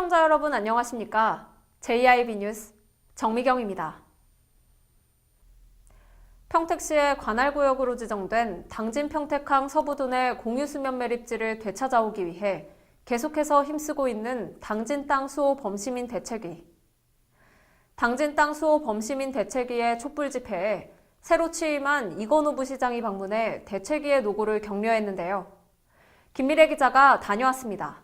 시청자 여러분 안녕하십니까? JIB 뉴스 정미경입니다. 평택시의 관할구역으로 지정된 당진 평택항 서부둔의 공유수면 매립지를 되찾아오기 위해 계속해서 힘쓰고 있는 당진 땅 수호 범시민 대책위. 당진 땅 수호 범시민 대책위의 촛불 집회에 새로 취임한 이건우 부시장이 방문해 대책위의 노고를 격려했는데요. 김미래 기자가 다녀왔습니다.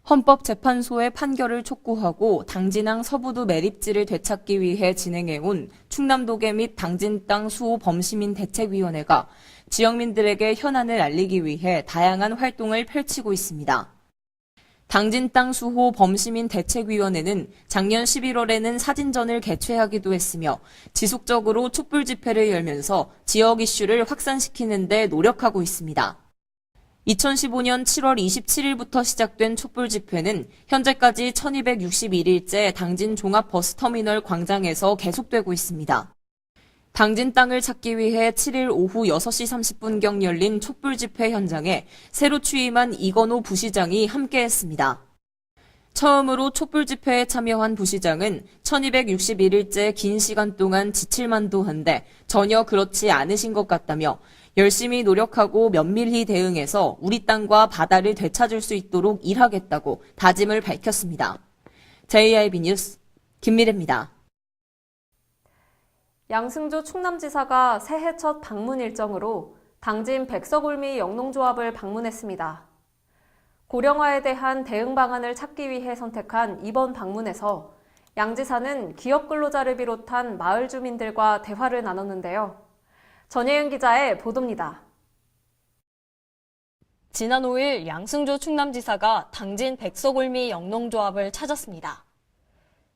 헌법재판소의 판결을 촉구하고 당진항 서부두 매립지를 되찾기 위해 진행해온 충남도계 및 당진 땅 수호 범시민 대책위원회가 지역민들에게 현안을 알리기 위해 다양한 활동을 펼치고 있습니다. 당진 땅 수호 범시민 대책위원회는 작년 11월에는 사진전을 개최하기도 했으며 지속적으로 촛불 집회를 열면서 지역 이슈를 확산시키는 데 노력하고 있습니다. 2015년 7월 27일부터 시작된 촛불 집회는 현재까지 1261일째 당진 종합버스터미널 광장에서 계속되고 있습니다. 당진 땅을 찾기 위해 7일 오후 6시 30분경 열린 촛불 집회 현장에 새로 취임한 이건호 부시장이 함께했습니다. 처음으로 촛불 집회에 참여한 부시장은 1261일째 긴 시간 동안 지칠만도 한데 전혀 그렇지 않으신 것 같다며 열심히 노력하고 면밀히 대응해서 우리 땅과 바다를 되찾을 수 있도록 일하겠다고 다짐을 밝혔습니다. JIB 뉴스 김미래입니다. 양승조 충남지사가 새해 첫 방문 일정으로 당진 백석울미 영농조합을 방문했습니다. 고령화에 대한 대응 방안을 찾기 위해 선택한 이번 방문에서 양 지사는 기업 근로자를 비롯한 마을 주민들과 대화를 나눴는데요. 전예은 기자의 보도입니다. 지난 5일 양승조 충남지사가 당진 백석울미 영농조합을 찾았습니다.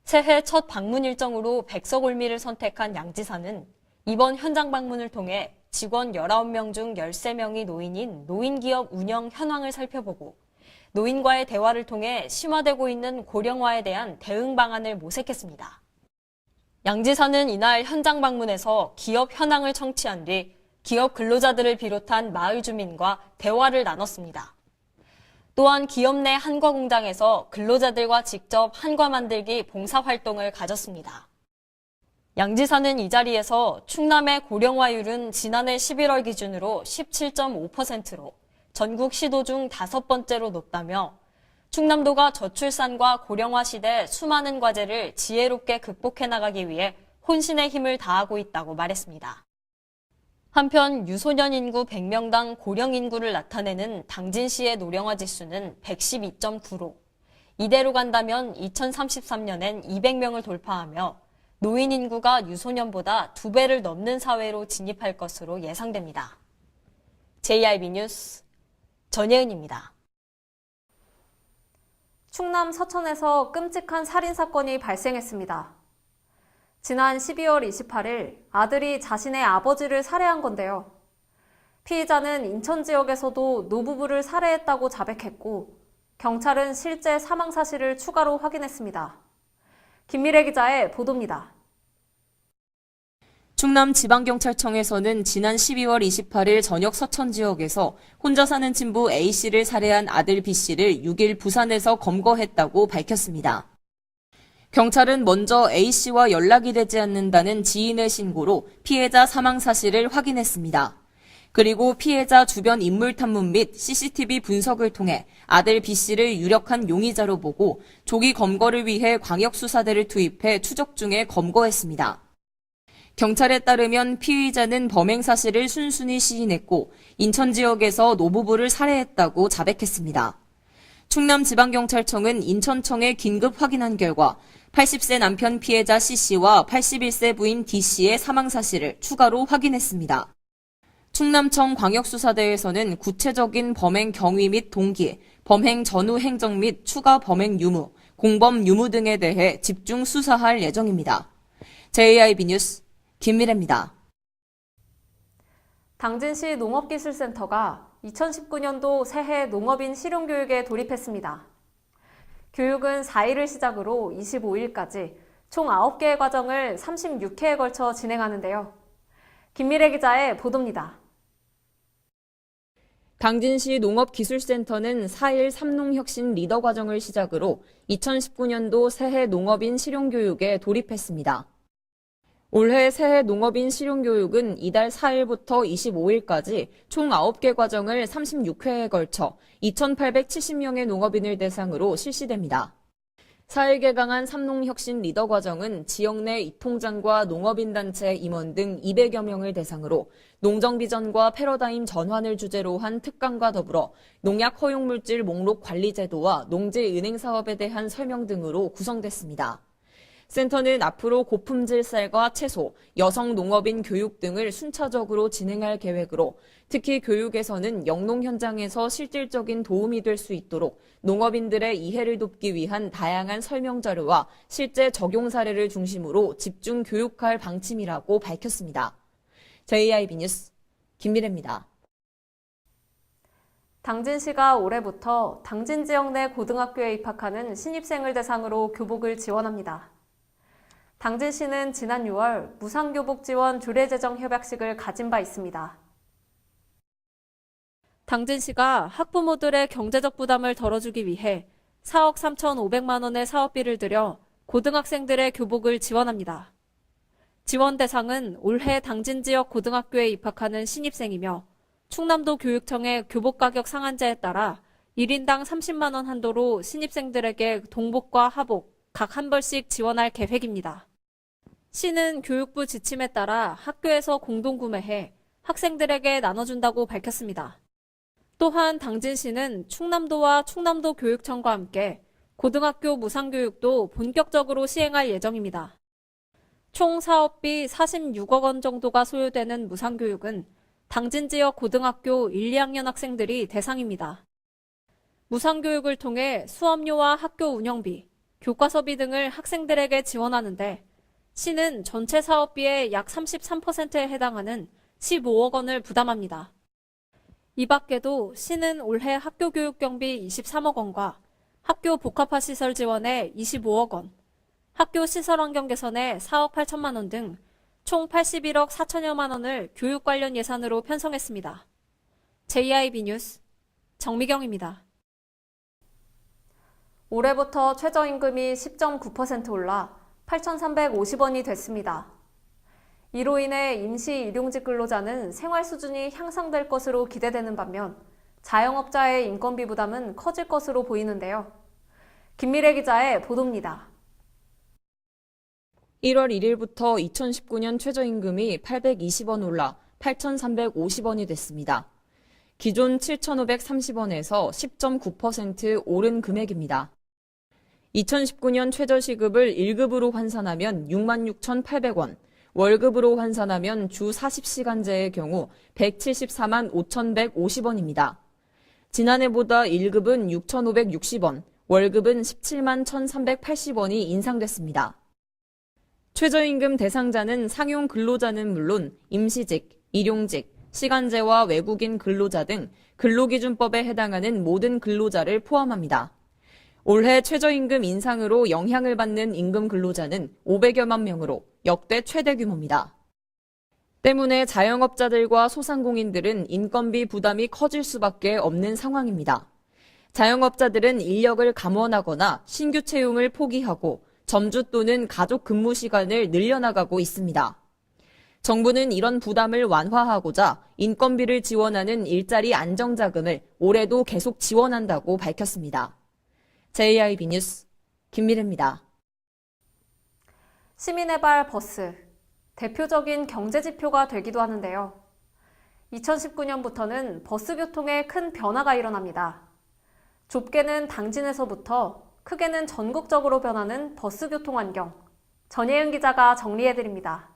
새해 첫 방문 일정으로 백석울미를 선택한 양 지사는 이번 현장 방문을 통해 직원 19명 중 13명이 노인인 노인기업 운영 현황을 살펴보고 노인과의 대화를 통해 심화되고 있는 고령화에 대한 대응 방안을 모색했습니다. 양 지사는 이날 현장 방문에서 기업 현황을 청취한 뒤 기업 근로자들을 비롯한 마을 주민과 대화를 나눴습니다. 또한 기업 내 한과 공장에서 근로자들과 직접 한과 만들기 봉사활동을 가졌습니다. 양 지사는 이 자리에서 충남의 고령화율은 지난해 11월 기준으로 17.5%로 전국 시도 중 5번째로 높다며 충남도가 저출산과 고령화 시대 수많은 과제를 지혜롭게 극복해 나가기 위해 혼신의 힘을 다하고 있다고 말했습니다. 한편 유소년 인구 100명당 고령 인구를 나타내는 당진시의 노령화 지수는 112.9로 이대로 간다면 2033년엔 200명을 돌파하며 노인 인구가 유소년보다 2배를 넘는 사회로 진입할 것으로 예상됩니다. JIB 뉴스 전예은입니다. 충남 서천에서 끔찍한 살인사건이 발생했습니다. 지난 12월 28일 아들이 자신의 아버지를 살해한 건데요. 피의자는 인천 지역에서도 노부부를 살해했다고 자백했고 경찰은 실제 사망 사실을 추가로 확인했습니다. 김미래 기자의 보도입니다. 충남지방경찰청에서는 지난 12월 28일 저녁 서천 지역에서 혼자 사는 친부 A씨를 살해한 아들 B씨를 6일 부산에서 검거했다고 밝혔습니다. 경찰은 먼저 A씨와 연락이 되지 않는다는 지인의 신고로 피해자 사망 사실을 확인했습니다. 그리고 피해자 주변 인물 탐문 및 CCTV 분석을 통해 아들 B씨를 유력한 용의자로 보고 조기 검거를 위해 광역수사대를 투입해 추적 중에 검거했습니다. 경찰에 따르면 피의자는 범행 사실을 순순히 시인했고 인천 지역에서 노부부를 살해했다고 자백했습니다. 충남지방경찰청은 인천청에 긴급 확인한 결과 80세 남편 피해자 C씨와 81세 부인 D씨의 사망 사실을 추가로 확인했습니다. 충남청 광역수사대에서는 구체적인 범행 경위 및 동기, 범행 전후 행적 및 추가 범행 유무, 공범 유무 등에 대해 집중 수사할 예정입니다. JIB 뉴스 김미래입니다. 당진시 농업기술센터가 2019년도 새해 농업인 실용교육에 돌입했습니다. 교육은 4일을 시작으로 25일까지 총 9개의 과정을 36회에 걸쳐 진행하는데요. 김미래 기자의 보도입니다. 당진시 농업기술센터는 4일 삼농혁신 리더 과정을 시작으로 2019년도 새해 농업인 실용교육에 돌입했습니다. 올해 새해 농업인 실용교육은 이달 4일부터 25일까지 총 9개 과정을 36회에 걸쳐 2,870명의 농업인을 대상으로 실시됩니다. 4일 개강한 삼농혁신 리더 과정은 지역 내 이통장과 농업인단체 임원 등 200여 명을 대상으로 농정비전과 패러다임 전환을 주제로 한 특강과 더불어 농약 허용물질 목록 관리 제도와 농지은행 사업에 대한 설명 등으로 구성됐습니다. 센터는 앞으로 고품질 쌀과 채소, 여성 농업인 교육 등을 순차적으로 진행할 계획으로 특히 교육에서는 영농 현장에서 실질적인 도움이 될 수 있도록 농업인들의 이해를 돕기 위한 다양한 설명 자료와 실제 적용 사례를 중심으로 집중 교육할 방침이라고 밝혔습니다. JIB 뉴스 김미래입니다. 당진시가 올해부터 당진 지역 내 고등학교에 입학하는 신입생을 대상으로 교복을 지원합니다. 당진시는 지난 6월 무상교복 지원 조례제정 협약식을 가진 바 있습니다. 당진시가 학부모들의 경제적 부담을 덜어주기 위해 4억 3,500만 원의 사업비를 들여 고등학생들의 교복을 지원합니다. 지원 대상은 올해 당진 지역 고등학교에 입학하는 신입생이며 충남도 교육청의 교복 가격 상한제에 따라 1인당 30만 원 한도로 신입생들에게 동복과 하복 각 한 벌씩 지원할 계획입니다. 시는 교육부 지침에 따라 학교에서 공동 구매해 학생들에게 나눠준다고 밝혔습니다. 또한 당진시는 충남도와 충남도 교육청과 함께 고등학교 무상교육도 본격적으로 시행할 예정입니다. 총 사업비 46억 원 정도가 소요되는 무상교육은 당진 지역 고등학교 1, 2학년 학생들이 대상입니다. 무상교육을 통해 수업료와 학교 운영비, 교과서비 등을 학생들에게 지원하는데 시는 전체 사업비의 약 33%에 해당하는 15억 원을 부담합니다. 이 밖에도 시는 올해 학교 교육 경비 23억 원과 학교 복합화 시설 지원에 25억 원, 학교 시설 환경 개선에 4억 8천만 원 등 총 81억 4천여만 원을 교육 관련 예산으로 편성했습니다. JIB 뉴스 정미경입니다. 올해부터 최저임금이 10.9% 올라 8,350원이 됐습니다. 이로 인해 임시 일용직 근로자는 생활 수준이 향상될 것으로 기대되는 반면 자영업자의 인건비 부담은 커질 것으로 보이는데요. 김미래 기자의 보도입니다. 1월 1일부터 2019년 최저임금이 820원 올라 8,350원이 됐습니다. 기존 7,530원에서 10.9% 오른 금액입니다. 2019년 최저시급을 1급으로 환산하면 66,800원, 월급으로 환산하면 주 40시간제의 경우 174만 5,150원입니다. 지난해보다 1급은 6,560원, 월급은 17만 1,380원이 인상됐습니다. 최저임금 대상자는 상용 근로자는 물론 임시직, 일용직, 시간제와 외국인 근로자 등 근로기준법에 해당하는 모든 근로자를 포함합니다. 올해 최저임금 인상으로 영향을 받는 임금 근로자는 500여만 명으로 역대 최대 규모입니다. 때문에 자영업자들과 소상공인들은 인건비 부담이 커질 수밖에 없는 상황입니다. 자영업자들은 인력을 감원하거나 신규 채용을 포기하고 점주 또는 가족 근무 시간을 늘려나가고 있습니다. 정부는 이런 부담을 완화하고자 인건비를 지원하는 일자리 안정자금을 올해도 계속 지원한다고 밝혔습니다. JIB 뉴스 김미래입니다. 시민의 발 버스, 대표적인 경제지표가 되기도 하는데요. 2019년부터는 버스 교통에 큰 변화가 일어납니다. 좁게는 당진에서부터 크게는 전국적으로 변하는 버스 교통 환경, 전예은 기자가 정리해드립니다.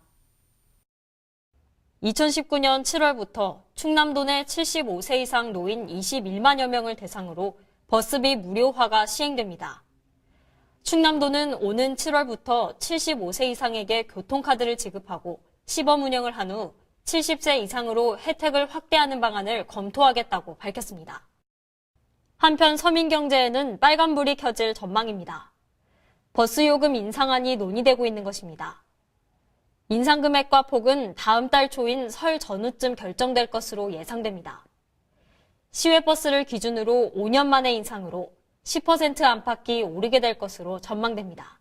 2019년 7월부터 충남도 내 75세 이상 노인 21만여 명을 대상으로 버스비 무료화가 시행됩니다. 충남도는 오는 7월부터 75세 이상에게 교통카드를 지급하고 시범 운영을 한 후 70세 이상으로 혜택을 확대하는 방안을 검토하겠다고 밝혔습니다. 한편 서민경제에는 빨간불이 켜질 전망입니다. 버스 요금 인상안이 논의되고 있는 것입니다. 인상 금액과 폭은 다음 달 초인 설 전후쯤 결정될 것으로 예상됩니다. 시외버스를 기준으로 5년 만의 인상으로 10% 안팎이 오르게 될 것으로 전망됩니다.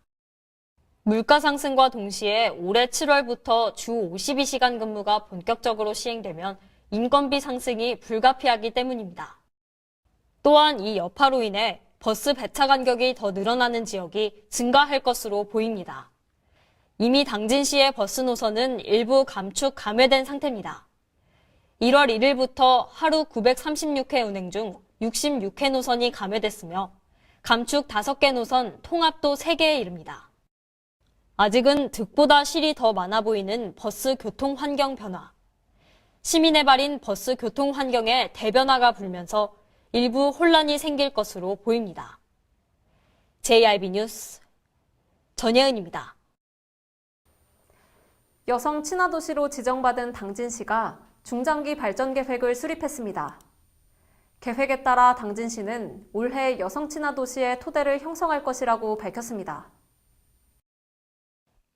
물가 상승과 동시에 올해 7월부터 주 52시간 근무가 본격적으로 시행되면 인건비 상승이 불가피하기 때문입니다. 또한 이 여파로 인해 버스 배차 간격이 더 늘어나는 지역이 증가할 것으로 보입니다. 이미 당진시의 버스 노선은 일부 감축 감회된 상태입니다. 1월 1일부터 하루 936회 운행 중 66회 노선이 감회됐으며 감축 5개 노선 통합도 3개에 이릅니다. 아직은 득보다 실이 더 많아 보이는 버스 교통 환경 변화. 시민의 발인 버스 교통 환경에 대변화가 불면서 일부 혼란이 생길 것으로 보입니다. JIB 뉴스 전예은입니다. 여성 친화도시로 지정받은 당진시가 중장기 발전 계획을 수립했습니다. 계획에 따라 당진시는 올해 여성 친화도시의 토대를 형성할 것이라고 밝혔습니다.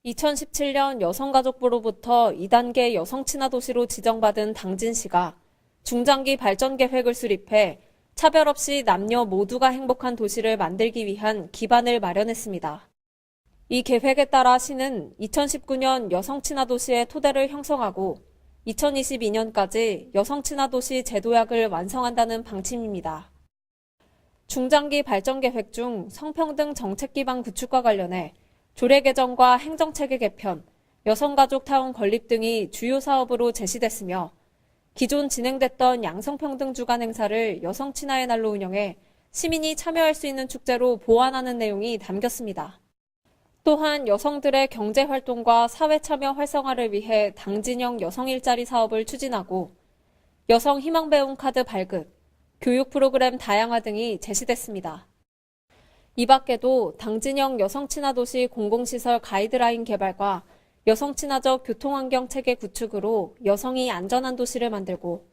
2017년 여성가족부로부터 2단계 여성 친화도시로 지정받은 당진시가 중장기 발전 계획을 수립해 차별 없이 남녀 모두가 행복한 도시를 만들기 위한 기반을 마련했습니다. 이 계획에 따라 시는 2019년 여성 친화도시의 토대를 형성하고 2022년까지 여성 친화도시 제도약을 완성한다는 방침입니다. 중장기 발전 계획 중 성평등 정책 기반 구축과 관련해 조례 개정과 행정체계 개편, 여성가족 타운 건립 등이 주요 사업으로 제시됐으며 기존 진행됐던 양성평등 주간 행사를 여성 친화의 날로 운영해 시민이 참여할 수 있는 축제로 보완하는 내용이 담겼습니다. 또한 여성들의 경제활동과 사회참여 활성화를 위해 당진형 여성 일자리 사업을 추진하고 여성 희망배움 카드 발급, 교육 프로그램 다양화 등이 제시됐습니다. 이 밖에도 당진형 여성 친화도시 공공시설 가이드라인 개발과 여성 친화적 교통환경 체계 구축으로 여성이 안전한 도시를 만들고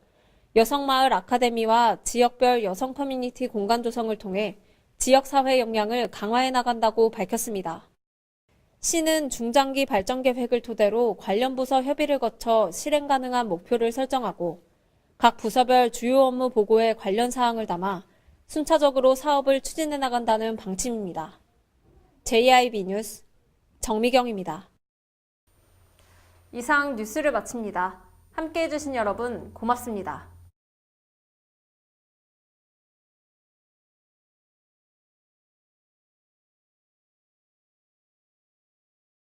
여성마을 아카데미와 지역별 여성 커뮤니티 공간 조성을 통해 지역사회 역량을 강화해 나간다고 밝혔습니다. 시는 중장기 발전 계획을 토대로 관련 부서 협의를 거쳐 실행 가능한 목표를 설정하고 각 부서별 주요 업무 보고에 관련 사항을 담아 순차적으로 사업을 추진해 나간다는 방침입니다. JIB 뉴스 정미경입니다. 이상 뉴스를 마칩니다. 함께해 주신 여러분 고맙습니다.